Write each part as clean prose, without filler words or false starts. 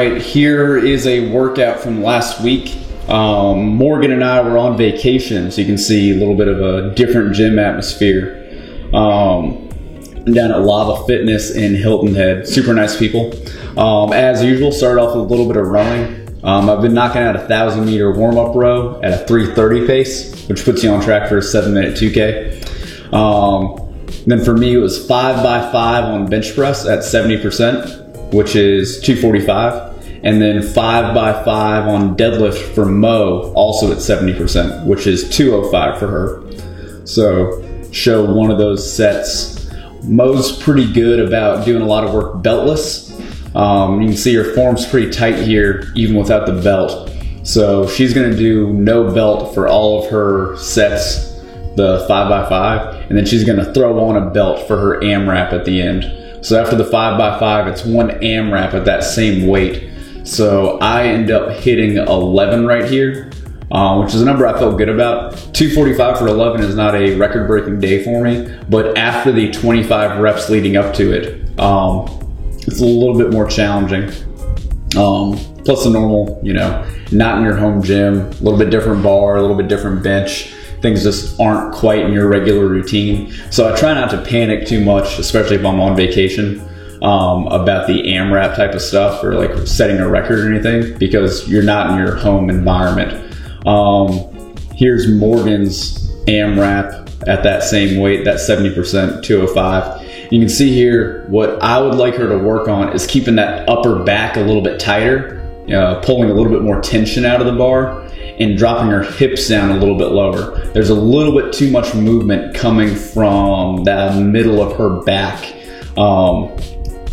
right, here is a workout from last week. Morgan and I were on vacation, so you can see a little bit of a different gym atmosphere. Down at Lava Fitness in Hilton Head. Super nice people. As usual, started off with a little bit of rowing. I've been knocking out a 1,000-meter warm-up row at a 3:30 pace, which puts you on track for a 7-minute 2K. Then for me, it was 5x5 on bench press at 70%, which is 245. And then 5x5 on deadlift for Mo, also at 70%, which is 205 for her. So show one of those sets. Mo's pretty good about doing a lot of work beltless. You can see her form's pretty tight here, even without the belt. So she's gonna do no belt for all of her sets, the 5x5, and then she's gonna throw on a belt for her AMRAP at the end. So after the 5x5, it's one AMRAP at that same weight. So I end up hitting 11 right here, which is a number I felt good about. 245 for 11 is not a record-breaking day for me, but after the 25 reps leading up to it, it's a little bit more challenging. Plus the normal, not in your home gym, a little bit different bar, a little bit different bench. Things just aren't quite in your regular routine. So I try not to panic too much, especially if I'm on vacation, about the AMRAP type of stuff or like setting a record or anything, because you're not in your home environment. Here's Morgan's AMRAP at that same weight, that 70%, 205. You can see here, what I would like her to work on is keeping that upper back a little bit tighter, pulling a little bit more tension out of the bar, and dropping her hips down a little bit lower. There's a little bit too much movement coming from the middle of her back,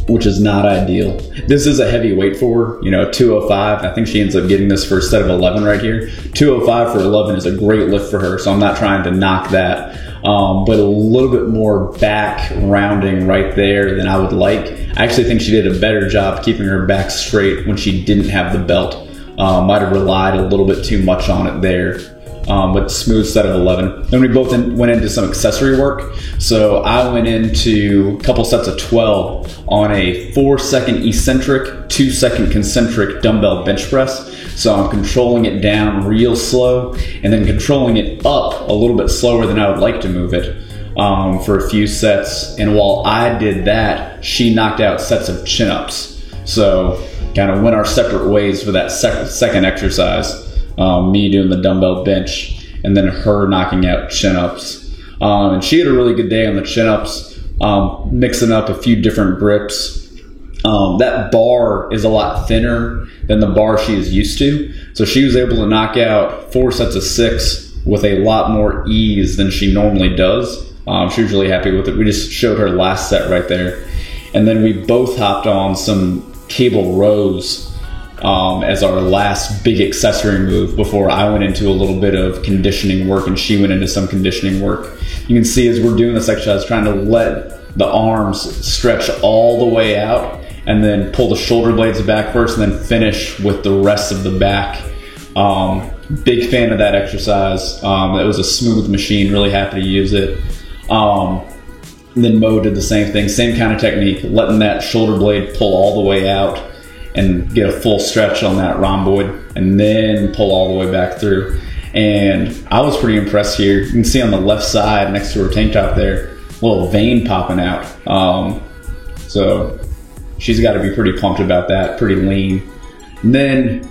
which is not ideal. This is a heavy weight for her, 205. I think she ends up getting this for a set of 11 right here. 205 for 11 is a great lift for her, so I'm not trying to knock that. But a little bit more back rounding right there than I would like. I actually think she did a better job keeping her back straight when she didn't have the belt. Might have relied a little bit too much on it there. But smooth set of 11. Then we both went into some accessory work. So I went into a couple sets of 12 on a 4-second eccentric, 2-second concentric dumbbell bench press. So I'm controlling it down real slow and then controlling it up a little bit slower than I would like to move it for a few sets. And while I did that, she knocked out sets of chin-ups. So kind of went our separate ways for that second exercise. Me doing the dumbbell bench and then her knocking out chin-ups. And she had a really good day on the chin-ups, mixing up a few different grips. That bar is a lot thinner than the bar she is used to. So she was able to knock out 4 sets of 6 with a lot more ease than she normally does. She was really happy with it. We just showed her last set right there. And then we both hopped on some cable rows as our last big accessory move before I went into a little bit of conditioning work and she went into some conditioning work. You can see as we're doing this exercise, trying to let the arms stretch all the way out and then pull the shoulder blades back first and then finish with the rest of the back. Big fan of that exercise. It was a smooth machine, really happy to use it. Then Mo did the same thing, same kind of technique, letting that shoulder blade pull all the way out and get a full stretch on that rhomboid and then pull all the way back through. And I was pretty impressed here. You can see on the left side next to her tank top there, a little vein popping out. So she's got to be pretty pumped about that, pretty lean. And then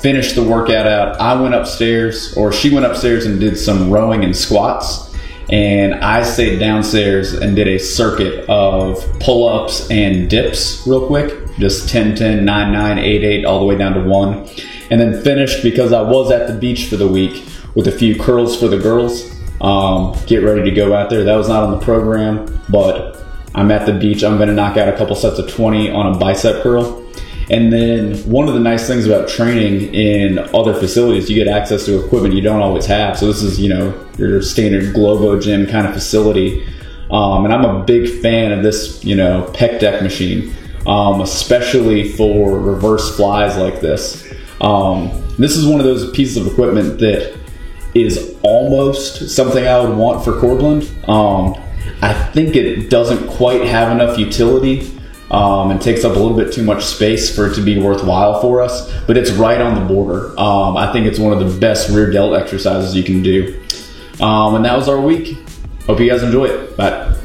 finished the workout out. I went upstairs, or she went upstairs and did some rowing and squats. And I stayed downstairs and did a circuit of pull-ups and dips real quick. Just 10-10, 9-9, 8-8, all the way down to 1. And then finished, because I was at the beach for the week, with a few curls for the girls. Get ready to go out there. That was not on the program, but I'm at the beach. I'm going to knock out a couple sets of 20 on a bicep curl. And then one of the nice things about training in other facilities, you get access to equipment you don't always have. So this is, your standard Globo gym kind of facility. And I'm a big fan of this, pec deck machine, especially for reverse flies like this. This is one of those pieces of equipment that is almost something I would want for core blend. I think it doesn't quite have enough utility and takes up a little bit too much space for it to be worthwhile for us, but it's right on the border. I think it's one of the best rear delt exercises you can do. And that was our week. Hope you guys enjoy it. Bye.